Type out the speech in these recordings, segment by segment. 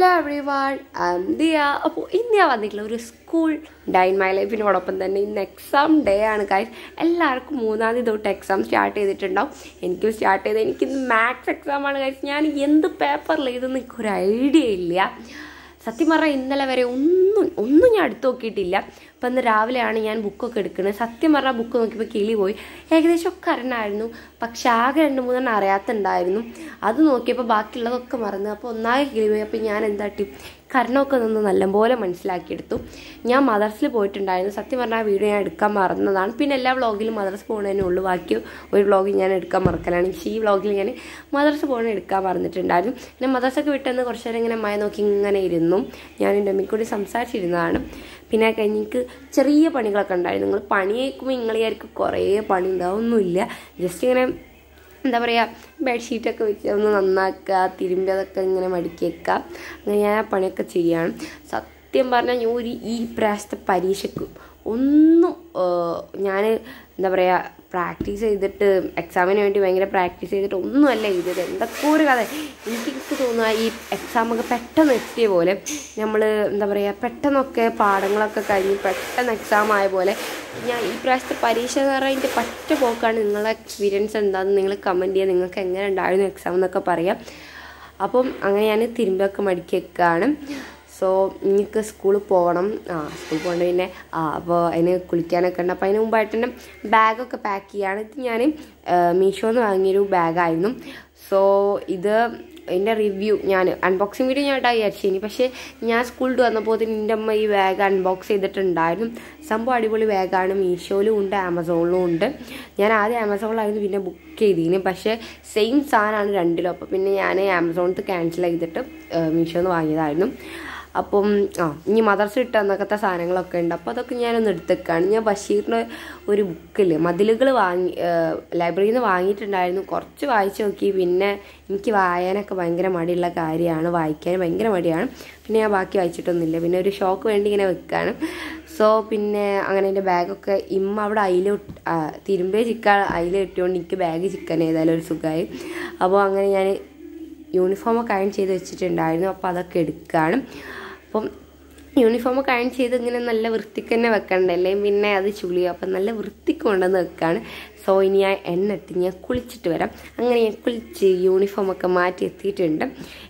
Hello everyone, I'm Dia. അപ്പോൾ ഇന്ന് ഞാൻ വന്നിട്ടുള്ള ഒരു സ്കൂൾ ഡേ ഇൻ മൈ ലൈഫിനോടൊപ്പം തന്നെ ഇന്ന് എക്സാം ഡേ ആണ് ഗൈസ്. എല്ലാവർക്കും 3-ാം തീയതി തൊട്ട് എക്സാം സ്റ്റാർട്ട് ചെയ്തിട്ടുണ്ടാവും. എനിക്കും സ്റ്റാർട്ട് ചെയ്ത് എനിക്കിന്ന് മാത്സ് എക്സാം ആണ് ഗൈസ്. ഞാൻ എന്ത് പേപ്പറിൽ ഇതെന്ന് എനിക്കൊരു ഐഡിയ ഇല്ല. സത്യം പറഞ്ഞാൽ ഇന്നലെ വരെ ഒന്നും ഞാൻ എടുത്തു നോക്കിയിട്ടില്ല. അപ്പം ഇന്ന് രാവിലെയാണ് ഞാൻ ബുക്കൊക്കെ എടുക്കുന്നത്. സത്യം പറഞ്ഞാൽ ബുക്ക് നോക്കിയപ്പോൾ കിളി പോയി. ഏകദേശം ഒക്കെ അറിയണമായിരുന്നു, പക്ഷെ ആകെ 2-3 അറിയാത്തുണ്ടായിരുന്നു. അത് നോക്കിയപ്പോൾ ബാക്കിയുള്ളതൊക്കെ മറന്നു. അപ്പോൾ ഒന്നാകെ കിളി പോയി. അപ്പോൾ ഞാൻ എന്താട്ടി കരണമൊക്കെ നിന്ന് നല്ലപോലെ മനസ്സിലാക്കിയെടുത്തു. ഞാൻ മദർസിൽ പോയിട്ടുണ്ടായിരുന്നു. സത്യം പറഞ്ഞാൽ വീഡിയോ ഞാൻ എടുക്കാൻ മറന്നതാണ്. പിന്നെ എല്ലാ വ്ളോഗിലും മദർസ് പോകണതിനേ ഉള്ളൂ. ബാക്കി ഒരു വ്ളോഗിൽ ഞാൻ എടുക്കാൻ മറക്കലാണ്. പക്ഷേ ഈ വ്ളോഗിൽ ഞാൻ മദർസ് പോകണ എടുക്കാൻ മറന്നിട്ടുണ്ടായിരുന്നു. പിന്നെ മദർസൊക്കെ വിട്ടെന്ന് കുറച്ച് നേരം ഇങ്ങനെ മഴ നോക്കി ഇങ്ങനെ ഇരുന്നു. ഞാൻ എൻ്റെ അമ്മയിൽ കൂടി സംസാരിച്ചിരുന്നതാണ്. പിന്നെ കഴിഞ്ഞ് എനിക്ക് ചെറിയ പണികളൊക്കെ ഉണ്ടായിരുന്നു. നിങ്ങൾ പണി കഴിക്കുമ്പോൾ നിങ്ങളായിരിക്കും കുറേ പണി ഉണ്ടാവുമൊന്നുമില്ല. ജസ്റ്റ് ഇങ്ങനെ എന്താ പറയുക, ബെഡ്ഷീറ്റൊക്കെ വെച്ച് ഒന്ന് നന്നാക്കുക, തിരുമ്പി അതൊക്കെ ഇങ്ങനെ മടക്കി വെക്കുക. അങ്ങനെ ഞാൻ ആ പണിയൊക്കെ ചെയ്യുകയാണ്. സത്യം പറഞ്ഞാൽ ഞാൻ ഈ പ്രാവശ്യത്തെ പരീക്ഷയ്ക്ക് ഒന്നും ഞാൻ എന്താ പറയുക പ്രാക്ടീസ് ചെയ്തിട്ട് എക്സാമിന് വേണ്ടി ഭയങ്കര പ്രാക്ടീസ് ചെയ്തിട്ട് ഒന്നുമല്ല എഴുതിയത്. എന്തൊക്കെ ഒരു കഥ. എനിക്ക് തോന്നുക ഈ എക്സാമൊക്കെ പെട്ടെന്ന് എത്തിയ പോലെ നമ്മൾ എന്താ പറയുക പെട്ടെന്നൊക്കെ പാഠങ്ങളൊക്കെ കഴിഞ്ഞ് പെട്ടെന്ന് എക്സാം ആയ പോലെ ഞാൻ ഈ പ്രാവശ്യത്തെ പരീക്ഷ എന്ന് പറഞ്ഞാൽ അതിൻ്റെ പറ്റ പോക്കാണ്. നിങ്ങളുടെ എക്സ്പീരിയൻസ് എന്താണെന്ന് നിങ്ങൾ കമൻറ്റ് ചെയ്യുക. നിങ്ങൾക്ക് എങ്ങനെ ഉണ്ടായിരുന്നു എക്സാം എന്നൊക്കെ പറയാം. അപ്പം അങ്ങനെ ഞാൻ തിരുമ്പൊക്കെ മടക്കി വെക്കുകയാണ്. സോ എനിക്ക് സ്കൂളിൽ പോകണം. സ്കൂളിൽ പോകേണ്ട പിന്നെ അപ്പോൾ അതിന് കുളിക്കാനൊക്കെ ഉണ്ട്. അപ്പോൾ അതിന് മുമ്പായിട്ട് തന്നെ ബാഗൊക്കെ പാക്ക് ചെയ്യുകയാണ്. ഇത് ഞാൻ മീഷോന്ന് വാങ്ങിയൊരു ബാഗായിരുന്നു. സോ ഇത് എൻ്റെ റിവ്യൂ ഞാൻ അൺബോക്സിങ് വീഡിയോ ഞാൻ ഇട്ടാ വിചാരിച്ചു. പക്ഷേ ഞാൻ സ്കൂളിൽ വന്നപ്പോൾ എൻ്റെ അമ്മ ഈ ബാഗ് അൺബോക്സ് ചെയ്തിട്ടുണ്ടായിരുന്നു. സംഭവം അടിപൊളി ബാഗാണ്. മീഷോയിലും ഉണ്ട്, ആമസോണിലും ഉണ്ട്. ഞാൻ ആദ്യം ആമസോണിലായിരുന്നു പിന്നെ ബുക്ക് ചെയ്തിരുന്നു. പക്ഷേ സെയിം സാധനമാണ് രണ്ടിലും. അപ്പോൾ പിന്നെ ഞാൻ ആമസോണിൽ ക്യാൻസൽ ചെയ്തിട്ട് മീഷോന്ന് വാങ്ങിയതായിരുന്നു. അപ്പം ഇനി മദർസ് ഇട്ട് എന്നൊക്കത്തെ സാധനങ്ങളൊക്കെ ഉണ്ട്. അപ്പോൾ അതൊക്കെ ഞാനൊന്ന് എടുത്തേക്കാണ്. ഞാൻ ബഷീറിൻ്റെ ഒരു ബുക്കിൽ മതിലുകൾ ലൈബ്രറിയിൽ നിന്ന് വാങ്ങിയിട്ടുണ്ടായിരുന്നു. കുറച്ച് വായിച്ച് നോക്കി. പിന്നെ എനിക്ക് വായനൊക്കെ ഭയങ്കര മടിയുള്ള കാര്യമാണ്. വായിക്കാൻ ഭയങ്കര മടിയാണ്. പിന്നെ ഞാൻ ബാക്കി വായിച്ചിട്ടൊന്നുമില്ല. പിന്നെ ഒരു ഷോക്ക് വേണ്ടി ഇങ്ങനെ വെക്കുകയാണ്. സോ പിന്നെ അങ്ങനെ എൻ്റെ ബാഗൊക്കെ അവിടെ തിരുമ്പേ ചിക്കാൻ ഇട്ടുകൊണ്ട് എനിക്ക് ബാഗ് ചിക്കാൻ ഏതായാലും ഒരു സുഖമായി. അപ്പോൾ അങ്ങനെ ഞാൻ യൂണിഫോമൊക്കെ അയൺ ചെയ്ത് വെച്ചിട്ടുണ്ടായിരുന്നു. അപ്പോൾ അതൊക്കെ എടുക്കുകയാണ്. അപ്പം യൂണിഫോമൊക്കെ അയൺ ചെയ്ത് ഇങ്ങനെ നല്ല വൃത്തിക്ക് തന്നെ വെക്കണ്ടല്ലേ, പിന്നെ അത് ചുളിയും. അപ്പം നല്ല വൃത്തിക്ക് കൊണ്ടുവന്ന് വെക്കുകയാണ്. സോ ഇനി ഞാൻ എണ്ണിട്ട് ഞാൻ കുളിച്ചിട്ട് വരാം. അങ്ങനെ ഞാൻ കുളിച്ച് യൂണിഫോമൊക്കെ മാറ്റി എത്തിയിട്ടുണ്ട്.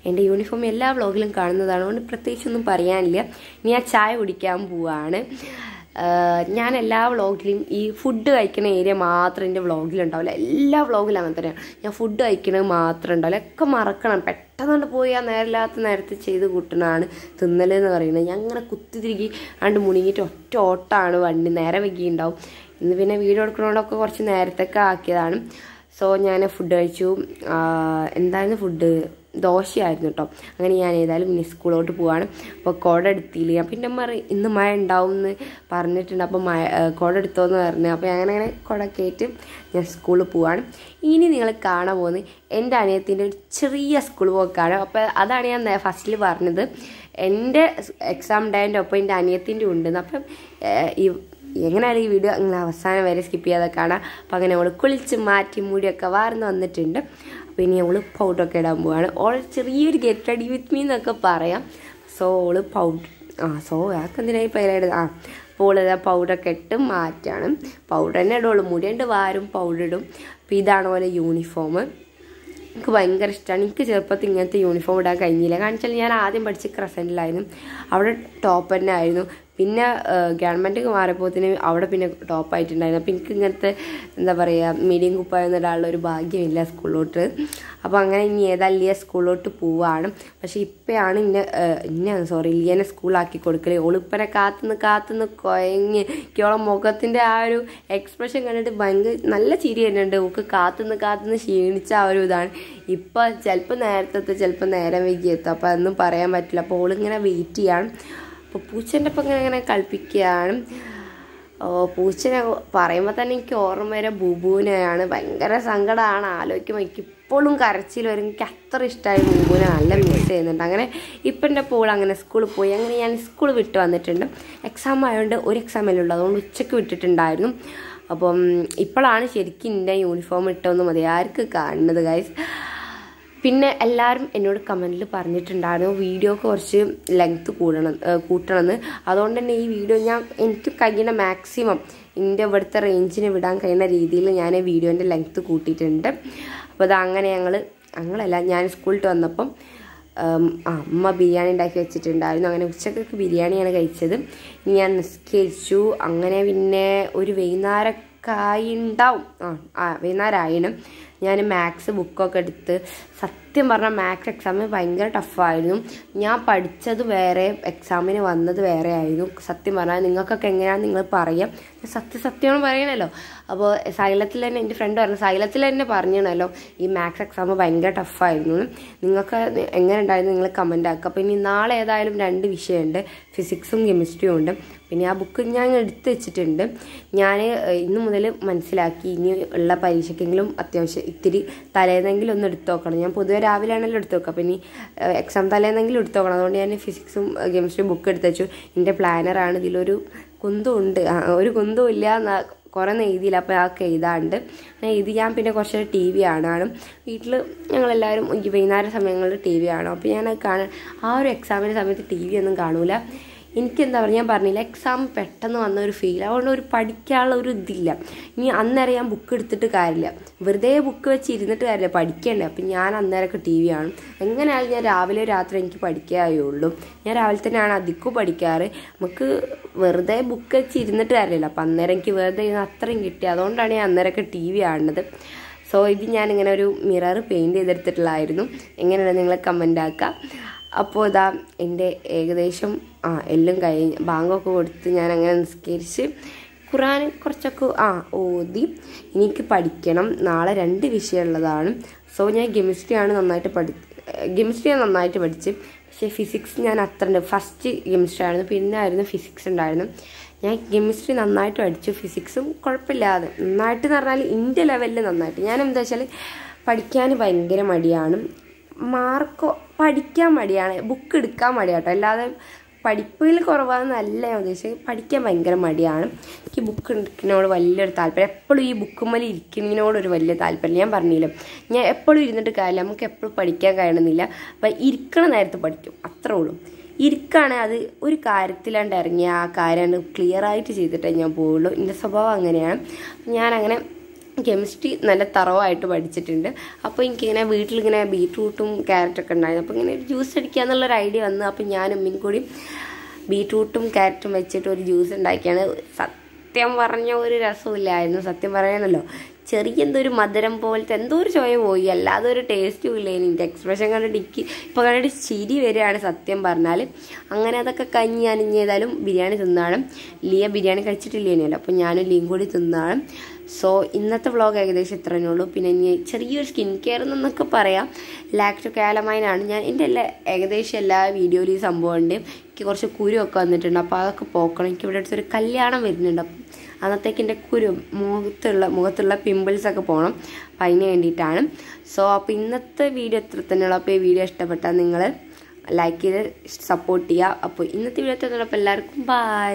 എൻ്റെ യൂണിഫോം എല്ലാ വ്ളോഗിലും കാണുന്നതാണ്. അതുകൊണ്ട് പ്രത്യേകിച്ചൊന്നും പറയാനില്ല. ഇനി ഞാൻ ചായ കുടിക്കാൻ പോവാണ്. ഞാൻ എല്ലാ വ്ളോഗിലും ഈ ഫുഡ് കഴിക്കുന്ന ഏരിയ മാത്രം എൻ്റെ വ്ളോഗിലുണ്ടാവില്ല. എല്ലാ വ്ളോഗിലും അങ്ങനെ തന്നെയാണ്. ഞാൻ ഫുഡ് കഴിക്കണത് മാത്രം ഉണ്ടാവില്ല. ഒക്കെ മറക്കണം. പെട്ടെന്ന് പോയി ആ നേരമില്ലാത്ത നേരത്തെ ചെയ്ത് കൂട്ടണതാണ് തിന്നലെന്ന് പറയുന്നത്. ഞാൻ അങ്ങനെ കുത്തിതിരികി മുണിങ്ങിയിട്ട് ഒറ്റ ഓട്ടമാണ് വണ്ടി. നേരെ വൈകിയുണ്ടാവും. ഇന്ന് പിന്നെ വീഡിയോ എടുക്കണോണ്ടൊക്കെ കുറച്ച് നേരത്തൊക്കെ ആക്കിയതാണ്. സോ ഞാൻ ഫുഡ് കഴിച്ചു. എന്തായിരുന്നു ഫുഡ്? ദോശയായിരുന്നു കേട്ടോ. അങ്ങനെ ഞാൻ ഏതായാലും ഇനി സ്കൂളിലോട്ട് പോവാണ്. അപ്പോൾ കോട എടുത്തില്ല. ഞാൻ പിന്നെ ഇന്ന് മഴ ഉണ്ടാവും എന്ന് പറഞ്ഞിട്ടുണ്ട്. അപ്പോൾ കോട എടുത്തോന്ന് പറഞ്ഞു. അപ്പോൾ അങ്ങനെ കോട കയറ്റി ഞാൻ സ്കൂളിൽ പോവാണ്. ഇനി നിങ്ങൾ കാണാൻ പോകുന്നത് എൻ്റെ അനിയത്തിൻ്റെ ഒരു ചെറിയ സ്കൂൾ പോക്കാണ്. അപ്പോൾ അതാണ് ഞാൻ ഫസ്റ്റിൽ പറഞ്ഞത്. എൻ്റെ എക്സാം ഡേൻ്റെ ഒപ്പം എൻ്റെ അനിയത്തിൻ്റെ ഉണ്ടെന്ന്. അപ്പം എങ്ങനെയായാലും ഈ വീഡിയോ അങ്ങനെ അവസാനം വരെ സ്കിപ്പ് ചെയ്യാതെ കാണാം. അപ്പം അങ്ങനെ അവൾ കുളിച്ച് മാറ്റി മുടിയൊക്കെ വാർന്ന് വന്നിട്ടുണ്ട്. അപ്പോൾ ഇനി അവൾ പൗഡറൊക്കെ ഇടാൻ പോവാണ്. ഓൾ ചെറിയൊരു ഗെറ്റ് റെഡി വിത്ത് മീ എന്നൊക്കെ പറയാം. സോ ഓള് സോ ആൾക്ക് എന്തിനായി പൈലയിടുന്നത്? അപ്പോൾ പൗഡറൊക്കെ ഇട്ട് മാറ്റാണ്. പൗഡർ തന്നെ ഇടുള്ളൂ. മുടിയുണ്ട് വാരും പൗഡർ ഇടും. അപ്പോൾ ഇതാണ് പോലെ യൂണിഫോം. എനിക്ക് ഭയങ്കര ഇഷ്ടമാണ്. എനിക്ക് ചെറുപ്പത്തിൽ ഇങ്ങനത്തെ യൂണിഫോം ഇടാൻ കഴിഞ്ഞില്ല. കാരണം വെച്ചാൽ ഞാൻ ആദ്യം പഠിച്ച ക്രസൻറ്റിലായിരുന്നു. അവിടെ ടോപ്പ് തന്നെ ആയിരുന്നു. പിന്നെ ഗവൺമെൻറ് മാറിയപ്പോഴത്തേന് അവിടെ പിന്നെ ടോപ്പായിട്ടുണ്ടായിരുന്നു. അപ്പോൾ എനിക്ക് ഇങ്ങനത്തെ എന്താ പറയുക മീഡിയം കുപ്പായം ഇടാനുള്ള ഒരു ഭാഗ്യമില്ല സ്കൂളിലോട്ട്. അപ്പോൾ അങ്ങനെ ഇനി ഏതായാലും സ്കൂളിലോട്ട് പോവാണ്. പക്ഷേ ഇപ്പോഴാണ് ലിയനെ സ്കൂളാക്കി കൊടുക്കല്. ഓളിപ്പനെ കാത്തുനിന്ന് കുഴങ്ങി ഓളെ മുഖത്തിൻ്റെ ആ ഒരു എക്സ്പ്രഷൻ കണ്ടിട്ട് ഭയങ്കര നല്ല ചിരി തന്നെയുണ്ട്. ഓൾക്ക് കാത്തുനിന്ന് ക്ഷീണിച്ച ആ ഒരു ഇതാണ്. ഇപ്പോൾ ചിലപ്പോൾ നേരത്തെ ചിലപ്പോൾ നേരം വൈകി എത്തും. അപ്പോൾ അതൊന്നും പറയാൻ പറ്റില്ല. അപ്പോൾ ഓളിങ്ങനെ വെയിറ്റ് ചെയ്യാണ്. അപ്പോൾ പൂച്ചേൻ്റെ ഒപ്പം ഇങ്ങനെ കളിപ്പിക്കുകയാണ്. പൂച്ചനെ പറയുമ്പോൾ തന്നെ എനിക്ക് ഓർമ്മ വരെ ബൂബുവിനെയാണ്. ഭയങ്കര സങ്കടമാണ് ആലോചിക്കുമ്പോൾ. എനിക്ക് ഇപ്പോഴും കരച്ചിൽ വരും. എനിക്ക് അത്ര ഇഷ്ടമായി ബൂബുവിനെ. നല്ല മിസ് ചെയ്യുന്നുണ്ട്. അങ്ങനെ ഇപ്പം എൻ്റെ പോൾ അങ്ങനെ സ്കൂളിൽ പോയി. അങ്ങനെ ഞാൻ സ്കൂൾ വിട്ട് വന്നിട്ടുണ്ട്. എക്സാം ആയതുകൊണ്ട് ഒരു എക്സാമല്ലേ ഉള്ളൂ. അതുകൊണ്ട് ഉച്ചയ്ക്ക് വിട്ടിട്ടുണ്ടായിരുന്നു. അപ്പം ഇപ്പോഴാണ് ശരിക്കും എൻ്റെ യൂണിഫോം ഇട്ടൊന്നും മതി ആർക്ക് കാണുന്നത് ഗൈസ്. പിന്നെ എല്ലാവരും എന്നോട് കമൻറ്റിൽ പറഞ്ഞിട്ടുണ്ടായിരുന്നു വീഡിയോക്ക് കുറച്ച് ലെങ്ത്ത് കൂട്ടണമെന്ന്. അതുകൊണ്ട് തന്നെ ഈ വീഡിയോ എനിക്ക് കഴിയുന്ന മാക്സിമം എൻ്റെ ഇവിടുത്തെ റേഞ്ചിന് വിടാൻ കഴിയുന്ന രീതിയിൽ ഞാൻ വീഡിയോൻ്റെ ലെങ്ത്ത് കൂട്ടിയിട്ടുണ്ട്. അപ്പോൾ അത് അങ്ങനെ ഞങ്ങളല്ല ഞാൻ സ്കൂളിൽ വന്നപ്പം അമ്മ ബിരിയാണി ഉണ്ടാക്കി വെച്ചിട്ടുണ്ടായിരുന്നു. അങ്ങനെ ഉച്ചക്കൊക്കെ ബിരിയാണിയാണ് കഴിച്ചത്. ഇനി ഞാൻ നിസ്കരിച്ചു. അങ്ങനെ പിന്നെ ഒരു വൈകുന്നേരമൊക്കെയായിണ്ടാവും. വൈകുന്നേരമായിണം. ഞാൻ മാത്സ് ബുക്കൊക്കെ എടുത്ത് സത്യം പറഞ്ഞാൽ മാത്സ് എക്സാമിന് ഭയങ്കര ടഫായിരുന്നു. ഞാൻ പഠിച്ചത് വേറെ എക്സാമിന് വന്നത് വേറെ ആയിരുന്നു. സത്യം പറഞ്ഞാൽ നിങ്ങൾക്കൊക്കെ എങ്ങനെയാണെന്ന് നിങ്ങൾ പറയാം. സത്യമാണ് പറയണല്ലോ. അപ്പോൾ സൈലത്തിൽ തന്നെ എൻ്റെ ഫ്രണ്ട് പറഞ്ഞു, സൈലത്തിൽ തന്നെ പറഞ്ഞണല്ലോ ഈ മാത്സ് എക്സാം ഭയങ്കര ടഫായിരുന്നു. നിങ്ങൾക്ക് എങ്ങനെ ഉണ്ടായിരുന്നു നിങ്ങൾ കമൻ്റ് ആക്കുക. അപ്പോൾ ഇനി നാളെ ഏതായാലും 2 വിഷയമുണ്ട്, ഫിസിക്സും കെമിസ്ട്രിയും ഉണ്ട്. പിന്നെ ആ ബുക്ക് ഞാൻ എടുത്ത് വെച്ചിട്ടുണ്ട്. ഞാൻ ഇന്ന് മുതൽ മനസ്സിലാക്കി ഇനി ഉള്ള പരീക്ഷയ്ക്കെങ്കിലും അത്യാവശ്യം ഇത്തിരി തലേന്നെങ്കിലും ഒന്ന് എടുത്തു നോക്കണം. ഞാൻ പൊതുവെ രാവിലെയാണല്ലോ എടുത്തു നോക്കുക. അപ്പം ഇനി എക്സാം തലേന്നെങ്കിലും എടുത്തു നോക്കണം. അതുകൊണ്ട് ഞാൻ ഫിസിക്സും കെമിസ്ട്രിയും ബുക്ക് എടുത്ത് വെച്ചു. എൻ്റെ പ്ലാനറാണ്. ഇതിലൊരു കുന്തമുണ്ട്, ഒരു കുന്തവും ഇല്ല, കുറേ എഴുതിയില്ല. അപ്പോൾ ആൾക്ക് എഴുതാണ്ട് ഇത് ഞാൻ പിന്നെ കുറച്ച് TV കാണും. വീട്ടിൽ ഞങ്ങളെല്ലാവരും വൈകുന്നേരം സമയങ്ങളിൽ TV കാണും. അപ്പോൾ ഞാനത് ആ ഒരു എക്സാമിൻ്റെ സമയത്ത് TV ഒന്നും കാണൂല. എനിക്കെന്താ പറയുക, ഞാൻ പറഞ്ഞില്ല എക്സാം പെട്ടെന്ന് വന്ന ഒരു ഫീൽ. അതുകൊണ്ട് ഒരു പഠിക്കാനുള്ള ഒരു ഇതില്ല. ഇനി അന്നേരം ഞാൻ ബുക്ക് എടുത്തിട്ട് കാര്യമില്ല, വെറുതെ ബുക്ക് വെച്ച് ഇരുന്നിട്ട് കാര്യമില്ല, പഠിക്കണ്ടേ. അപ്പം ഞാൻ അന്നേരമൊക്കെ TV കാണും. എങ്ങനെയായാലും ഞാൻ രാവിലെ രാത്രി എനിക്ക് പഠിക്കാറുള്ളൂ. ഞാൻ രാവിലെ തന്നെയാണ് അധികവും പഠിക്കാറ്. നമുക്ക് വെറുതെ ബുക്ക് വെച്ച് ഇരുന്നിട്ട് കാര്യമില്ല. അപ്പം അന്നേരം എനിക്ക് വെറുതെ അത്രയും കിട്ടി. അതുകൊണ്ടാണ് ഞാൻ അന്നേരമൊക്കെ TV കാണുന്നത്. സോ ഇത് ഞാനിങ്ങനെ ഒരു മിറർ പെയിൻറ്റ് ചെയ്തെടുത്തിട്ടുള്ളതായിരുന്നു. എങ്ങനെയാണ് നിങ്ങൾ കമൻ്റ് ആക്കുക. അപ്പോൾ ഇതാ എൻ്റെ ഏകദേശം എല്ലാം കഴിഞ്ഞ് ബാങ്കൊക്കെ കൊടുത്ത് ഞാൻ അങ്ങനെ നിസ്കരിച്ച് ഖുർആൻ കുറച്ചൊക്കെ ഓതി. എനിക്ക് പഠിക്കണം. നാളെ 2 വിഷയമുള്ളതാണ്. സോ ഞാൻ കെമിസ്ട്രിയാണ് നന്നായിട്ട് പഠിച്ച്. പക്ഷേ ഫിസിക്സ് ഞാൻ അത്ര ഫസ്റ്റ് കെമിസ്ട്രി ആയിരുന്നു, പിന്നെ ആയിരുന്നു ഫിസിക്സ് ഉണ്ടായിരുന്നു. ഞാൻ കെമിസ്ട്രി നന്നായിട്ട് പഠിച്ചു, ഫിസിക്സും കുഴപ്പമില്ലാതെ നന്നായിട്ട് എന്ന് പറഞ്ഞാൽ ഇന്ത്യ ലെവലിൽ നന്നായിട്ട്. ഞാൻ എന്താ വെച്ചാൽ പഠിക്കാൻ ഭയങ്കര മടിയാണ്, പഠിക്കാൻ മടിയാണ്, ബുക്ക് എടുക്കാൻ മടിയാട്ടോ. അല്ലാതെ പഠിപ്പിൽ കുറവാണെന്നല്ല ഞാൻ ഉദ്ദേശിച്ചത്, പഠിക്കാൻ ഭയങ്കര മടിയാണ്. എനിക്ക് ബുക്ക് എടുക്കുന്നതിനോട് വലിയൊരു താല്പര്യം. എപ്പോഴും ഈ ബുക്കുമ്മൽ ഇരിക്കുന്നതിനോടൊരു വലിയ താല്പര്യം. ഞാൻ പറഞ്ഞില്ല, ഞാൻ എപ്പോഴും ഇരുന്നിട്ട് കാര്യമില്ല, നമുക്ക് എപ്പോഴും പഠിക്കാൻ കഴിയണമെന്നില്ല. അപ്പം ഇരിക്കണ നേരത്ത് പഠിക്കും, അത്രേ ഉള്ളൂ. ഇരിക്കുകയാണെങ്കിൽ അത് ഒരു കാര്യത്തിലാണ്ട് ഇറങ്ങി ആ കാര്യം ക്ലിയറായിട്ട് ചെയ്തിട്ടേ ഞാൻ പോവുള്ളൂ. എൻ്റെ സ്വഭാവം അങ്ങനെയാണ്. ഞാനങ്ങനെ കെമിസ്ട്രി നല്ല തറവായിട്ട് പഠിച്ചിട്ടുണ്ട്. അപ്പോൾ എനിക്കിങ്ങനെ വീട്ടിലിങ്ങനെ ബീറ്റ്റൂട്ടും ക്യാരറ്റൊക്കെ ഉണ്ടായിരുന്നു. അപ്പോൾ ഇങ്ങനെ ഒരു ജ്യൂസ് അടിക്കുക എന്നുള്ളൊരു ഐഡിയ വന്നു. അപ്പോൾ ഞാനും ഉമ്മയും കൂടി ബീറ്റ്റൂട്ടും ക്യാരറ്റും വെച്ചിട്ട് ഒരു ജ്യൂസ് ഉണ്ടാക്കിയാണ്. സത്യം പറഞ്ഞ ഒരു രസമില്ലായിരുന്നു. സത്യം പറയാനല്ലോ, ചെറിയ എന്തോ മധുരം പോലത്തെ എന്തോ ഒരു ചോയ പോയി, അല്ലാതെ ഒരു ടേസ്റ്റും ഇല്ല. എൻ്റെ എക്സ്പ്രഷൻ കണ്ടിട്ട് ഇപ്പോൾ കണ്ടിട്ട് ചിരി വരികയാണ് സത്യം പറഞ്ഞാൽ. അങ്ങനെ അതൊക്കെ കഴിഞ്ഞ് ഞാൻ ഇനി ഏതായാലും ബിരിയാണി തിന്നാണ്. ലിയ ബിരിയാണി കഴിച്ചിട്ടില്ലേനല്ലോ, അപ്പോൾ ഞാനും ലിയും കൂടി തിന്നാണ്. സോ ഇന്നത്തെ വ്ളോഗ് ഏകദേശം ഇത്ര തന്നെ ഉള്ളൂ. പിന്നെ ഇനി ചെറിയൊരു സ്കിൻ കെയർ എന്നൊക്കെ പറയാം. ലാക്ടോകാലമൈനാണ് ഞാൻ എൻ്റെ ഏകദേശം എല്ലാ വീഡിയോയിലും ഈ സംഭവം ഉണ്ട്. എനിക്ക് കുറച്ച് കുരുവൊക്കെ വന്നിട്ടുണ്ട്. അപ്പോൾ അതൊക്കെ പോക്കണം. എനിക്ക് ഇവിടെ അടുത്തൊരു കല്യാണം വരുന്നുണ്ട്. അപ്പം അന്നത്തേക്ക് എൻ്റെ മുഖത്തുള്ള പിമ്പിൾസൊക്കെ പോകണം. അപ്പം അതിന് വേണ്ടിയിട്ടാണ്. സോ അപ്പോൾ ഇന്നത്തെ വീഡിയോ എത്ര തന്നെയുള്ളൂ. അപ്പോൾ ഈ വീഡിയോ ഇഷ്ടപ്പെട്ടാൽ നിങ്ങൾ ലൈക്ക് ചെയ്ത് സപ്പോർട്ട് ചെയ്യുക. അപ്പോൾ ഇന്നത്തെ വീഡിയോ എത്ര തന്നെയുള്ളൂ. അപ്പോൾ എല്ലാവർക്കും ബൈ.